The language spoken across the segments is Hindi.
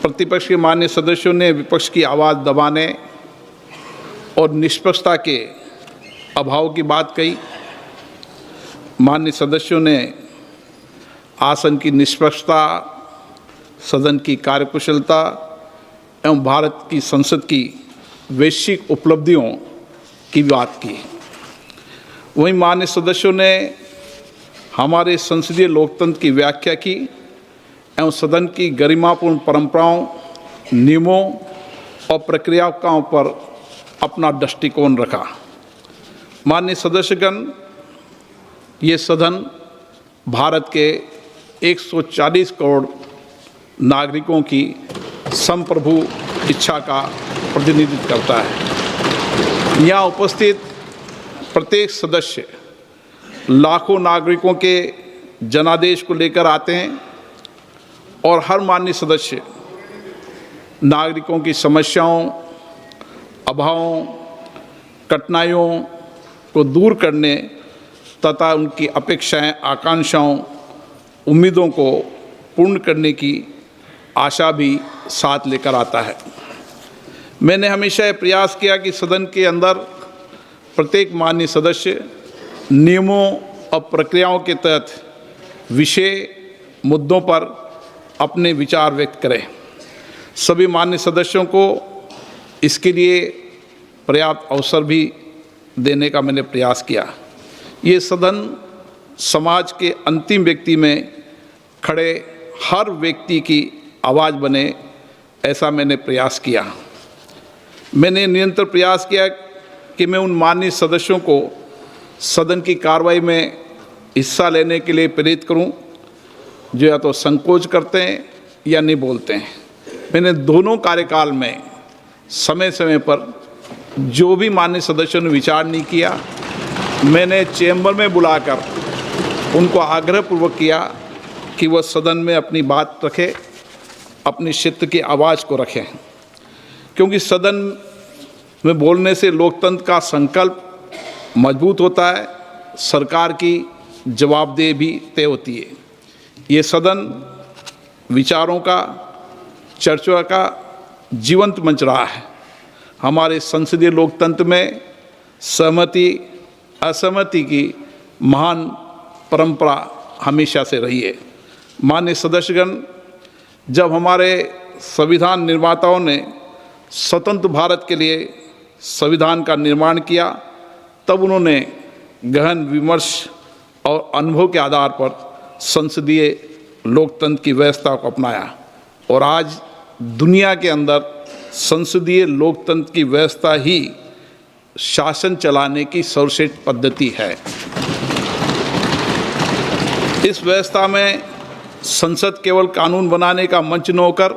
प्रतिपक्ष के माननीय सदस्यों ने विपक्ष की आवाज़ दबाने और निष्पक्षता के अभाव की बात कही। माननीय सदस्यों ने आसन की निष्पक्षता, सदन की कार्यकुशलता एवं भारत की संसद की वैश्विक उपलब्धियों की बात की। वहीं माननीय सदस्यों ने हमारे संसदीय लोकतंत्र की व्याख्या की एवं सदन की गरिमापूर्ण परंपराओं, नियमों और प्रक्रियाओं पर अपना दृष्टिकोण रखा। माननीय सदस्यगण, ये सदन भारत के 140 करोड़ नागरिकों की संप्रभु इच्छा का प्रतिनिधित्व करता है। यहाँ उपस्थित प्रत्येक सदस्य लाखों नागरिकों के जनादेश को लेकर आते हैं और हर माननीय सदस्य नागरिकों की समस्याओं, अभावों, कठिनाइयों को दूर करने तथा उनकी अपेक्षाएं, आकांक्षाओं, उम्मीदों को पूर्ण करने की आशा भी साथ लेकर आता है। मैंने हमेशा ये प्रयास किया कि सदन के अंदर प्रत्येक माननीय सदस्य नियमों और प्रक्रियाओं के तहत विषय मुद्दों पर अपने विचार व्यक्त करें। सभी माननीय सदस्यों को इसके लिए पर्याप्त अवसर भी देने का मैंने प्रयास किया। ये सदन समाज के अंतिम व्यक्ति में खड़े हर व्यक्ति की आवाज़ बने, ऐसा मैंने प्रयास किया। मैंने निरंतर प्रयास किया कि मैं उन माननीय सदस्यों को सदन की कार्रवाई में हिस्सा लेने के लिए प्रेरित करूं, जो या तो संकोच करते हैं या नहीं बोलते हैं। मैंने दोनों कार्यकाल में समय समय पर जो भी माननीय सदस्यों ने विचार नहीं किया, मैंने चैम्बर में बुलाकर उनको आग्रहपूर्वक किया कि वह सदन में अपनी बात रखें, अपनी क्षेत्र की आवाज़ को रखें, क्योंकि सदन में बोलने से लोकतंत्र का संकल्प मजबूत होता है, सरकार की जवाबदेही भी तय होती है। ये सदन विचारों का, चर्चा का जीवंत मंच रहा है। हमारे संसदीय लोकतंत्र में सहमति असहमति की महान परंपरा हमेशा से रही है। माननीय सदस्यगण, जब हमारे संविधान निर्माताओं ने स्वतंत्र भारत के लिए संविधान का निर्माण किया, तब उन्होंने गहन विमर्श और अनुभव के आधार पर संसदीय लोकतंत्र की व्यवस्था को अपनाया और आज दुनिया के अंदर संसदीय लोकतंत्र की व्यवस्था ही शासन चलाने की सर्वश्रेष्ठ पद्धति है। इस व्यवस्था में संसद केवल कानून बनाने का मंच न होकर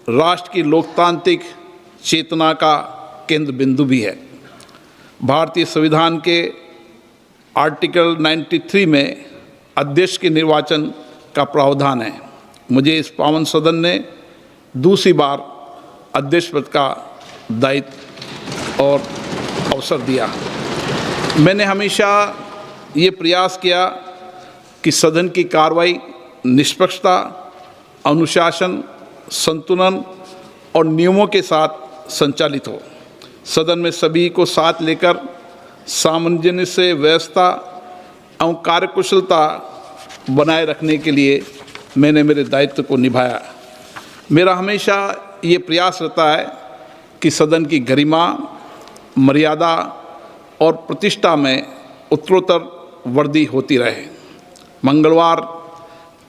राष्ट्र की लोकतांत्रिक चेतना का केंद्र बिंदु भी है। भारतीय संविधान के आर्टिकल 93 में अध्यक्ष के निर्वाचन का प्रावधान है। मुझे इस पावन सदन ने दूसरी बार अध्यक्ष पद का दायित्व और अवसर दिया। मैंने हमेशा ये प्रयास किया कि सदन की कार्रवाई निष्पक्षता, अनुशासन, संतुलन और नियमों के साथ संचालित हो। सदन में सभी को साथ लेकर सामंजस्य से व्यवस्था एवं कार्यकुशलता बनाए रखने के लिए मैंने मेरे दायित्व को निभाया। मेरा हमेशा ये प्रयास रहता है कि सदन की गरिमा, मर्यादा और प्रतिष्ठा में उत्तरोत्तर वृद्धि होती रहे। मंगलवार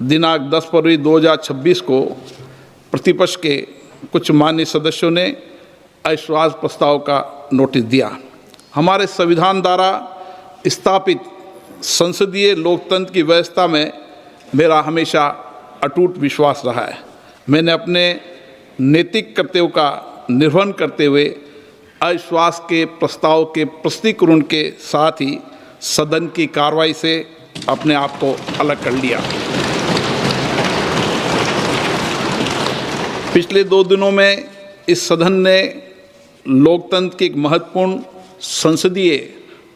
दिनांक 10 फरवरी 2026 को प्रतिपक्ष के कुछ माननीय सदस्यों ने अविश्वास प्रस्ताव का नोटिस दिया। हमारे संविधान द्वारा स्थापित संसदीय लोकतंत्र की व्यवस्था में मेरा हमेशा अटूट विश्वास रहा है। मैंने अपने नैतिक कर्तव्यों का निर्वहन करते हुए अविश्वास के प्रस्ताव के प्रस्तुतीकरण के साथ ही सदन की कार्रवाई से अपने आप को अलग कर लिया। पिछले 2 दिनों में इस सदन ने लोकतंत्र की एक महत्वपूर्ण संसदीय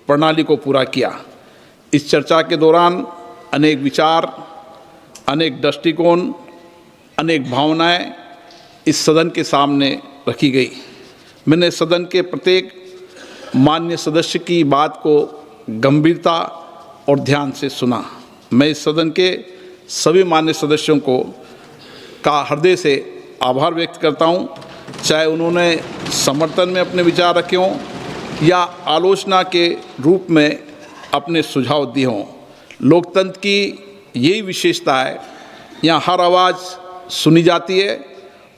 प्रणाली को पूरा किया। इस चर्चा के दौरान अनेक विचार, अनेक दृष्टिकोण, अनेक भावनाएं इस सदन के सामने रखी गई। मैंने सदन के प्रत्येक मान्य सदस्य की बात को गंभीरता और ध्यान से सुना। मैं इस सदन के सभी मान्य सदस्यों का हृदय से आभार व्यक्त करता हूं, चाहे उन्होंने समर्थन में अपने विचार रखे हों या आलोचना के रूप में अपने सुझाव दिए हों। लोकतंत्र की यही विशेषता है, यहाँ हर आवाज़ सुनी जाती है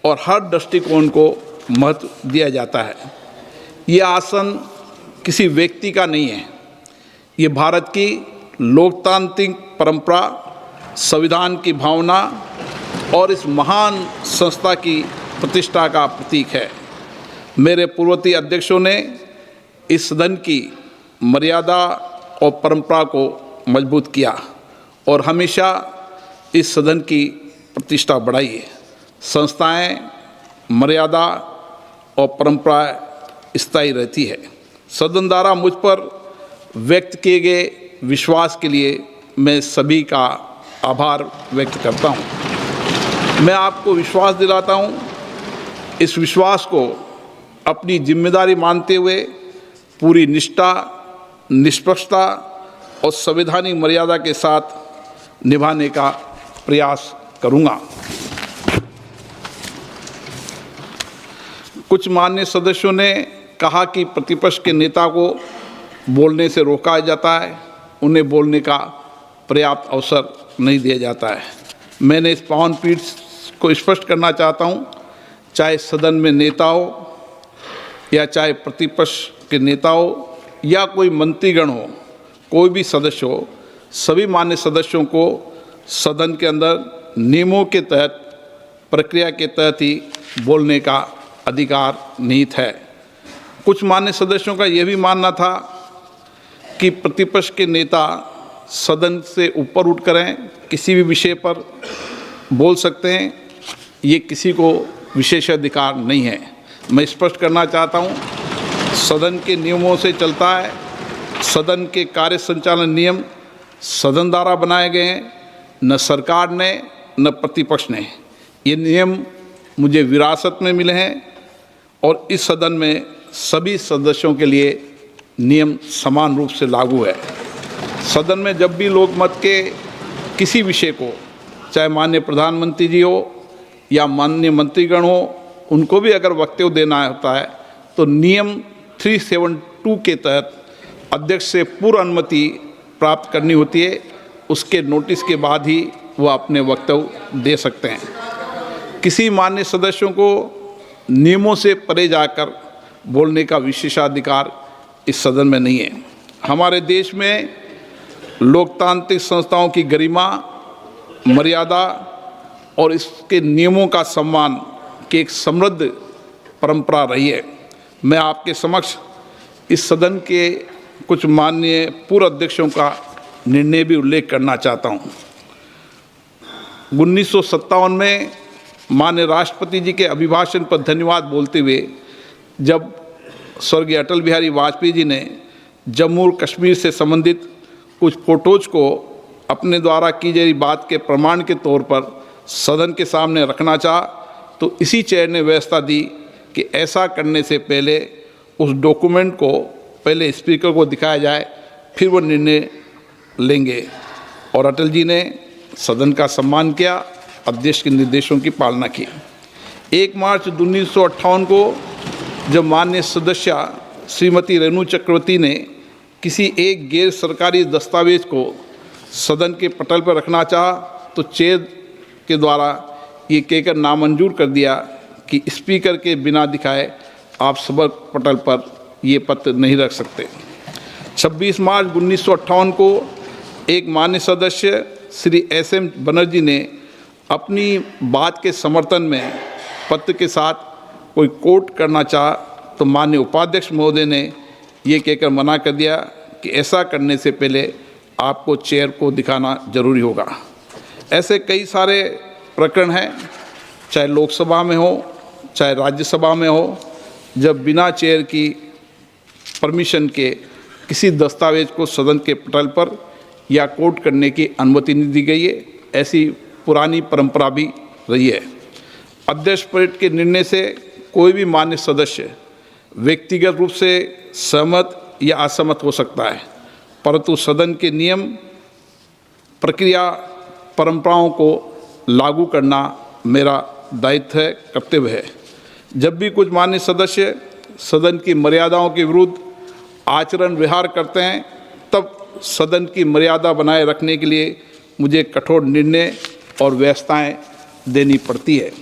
और हर दृष्टिकोण को महत्व दिया जाता है। ये आसन किसी व्यक्ति का नहीं है, ये भारत की लोकतांत्रिक परंपरा, संविधान की भावना और इस महान संस्था की प्रतिष्ठा का प्रतीक है। मेरे पूर्ववर्ती अध्यक्षों ने इस सदन की मर्यादा और परंपरा को मजबूत किया और हमेशा इस सदन की प्रतिष्ठा बढ़ाई है। संस्थाएं, मर्यादा और परंपरा स्थायी रहती है। सदन द्वारा मुझ पर व्यक्त किए गए विश्वास के लिए मैं सभी का आभार व्यक्त करता हूं। मैं आपको विश्वास दिलाता हूं, इस विश्वास को अपनी जिम्मेदारी मानते हुए पूरी निष्ठा, निष्पक्षता और संवैधानिक मर्यादा के साथ निभाने का प्रयास करूंगा। कुछ मान्य सदस्यों ने कहा कि प्रतिपक्ष के नेता को बोलने से रोका जाता है, उन्हें बोलने का पर्याप्त अवसर नहीं दिया जाता है। मैंने इस पावन पीठ को स्पष्ट करना चाहता हूं, चाहे सदन में नेता हो या चाहे प्रतिपक्ष के नेता हो या कोई मंत्रीगण हो, कोई भी सदस्य हो, सभी मान्य सदस्यों को सदन के अंदर नियमों के तहत, प्रक्रिया के तहत ही बोलने का अधिकार निहित है। कुछ मान्य सदस्यों का यह भी मानना था कि प्रतिपक्ष के नेता सदन से ऊपर उठ करें किसी भी विषय पर बोल सकते हैं, ये किसी को विशेषाधिकार नहीं है। मैं स्पष्ट करना चाहता हूँ, सदन के नियमों से चलता है। सदन के कार्य संचालन नियम सदन द्वारा बनाए गए हैं, न सरकार ने न प्रतिपक्ष ने। ये नियम मुझे विरासत में मिले हैं और इस सदन में सभी सदस्यों के लिए नियम समान रूप से लागू है। सदन में जब भी लोकमत के किसी विषय को, चाहे माननीय प्रधानमंत्री जी हो या माननीय मंत्रीगण हो, उनको भी अगर वक्तव्य देना होता है तो नियम 372 के तहत अध्यक्ष से पूर्व अनुमति प्राप्त करनी होती है। उसके नोटिस के बाद ही वह अपने वक्तव्य दे सकते हैं। किसी मान्य सदस्यों को नियमों से परे जाकर बोलने का विशेषाधिकार इस सदन में नहीं है। हमारे देश में लोकतांत्रिक संस्थाओं की गरिमा, मर्यादा और इसके नियमों का सम्मान की एक समृद्ध परंपरा रही है। मैं आपके समक्ष इस सदन के कुछ माननीय पूर्व अध्यक्षों का निर्णय भी उल्लेख करना चाहता हूँ। 1957 में माननीय राष्ट्रपति जी के अभिभाषण पर धन्यवाद बोलते हुए जब स्वर्गीय अटल बिहारी वाजपेयी जी ने जम्मू और कश्मीर से संबंधित कुछ फोटोज को अपने द्वारा की गई बात के प्रमाण के तौर पर सदन के सामने रखना चाहा, तो इसी चेयर ने व्यवस्था दी कि ऐसा करने से पहले उस डॉक्यूमेंट को पहले स्पीकर को दिखाया जाए, फिर वो निर्णय लेंगे। और अटल जी ने सदन का सम्मान किया, अध्यक्ष के निर्देशों की पालना की। 1 मार्च 1958 को जब माननीय सदस्य श्रीमती रेणु चक्रवर्ती ने किसी एक गैर सरकारी दस्तावेज को सदन के पटल पर रखना चाहा, तो चेयर के द्वारा ये कहकर नामंजूर कर दिया कि स्पीकर के बिना दिखाए आप सभा पटल पर ये पत्र नहीं रख सकते। 26 मार्च 1958 को एक मान्य सदस्य श्री SM बनर्जी ने अपनी बात के समर्थन में पत्र के साथ कोई कोट करना चाहा, तो माननीय उपाध्यक्ष महोदय ने ये कहकर मना कर दिया कि ऐसा करने से पहले आपको चेयर को दिखाना जरूरी होगा। ऐसे कई सारे प्रकरण हैं, चाहे लोकसभा में हो चाहे राज्यसभा में हो, जब बिना चेयर की परमिशन के किसी दस्तावेज को सदन के पटल पर या कोट करने की अनुमति नहीं दी गई है। ऐसी पुरानी परंपरा भी रही है। अध्यक्ष परेड के निर्णय से कोई भी मान्य सदस्य व्यक्तिगत रूप से सहमत या असहमत हो सकता है, परंतु सदन के नियम, प्रक्रिया, परंपराओं को लागू करना मेरा दायित्व है, कर्तव्य है। जब भी कुछ मान्य सदस्य सदन की मर्यादाओं के विरुद्ध आचरण व्यवहार करते हैं, तब सदन की मर्यादा बनाए रखने के लिए मुझे कठोर निर्णय और व्यवस्थाएं देनी पड़ती है।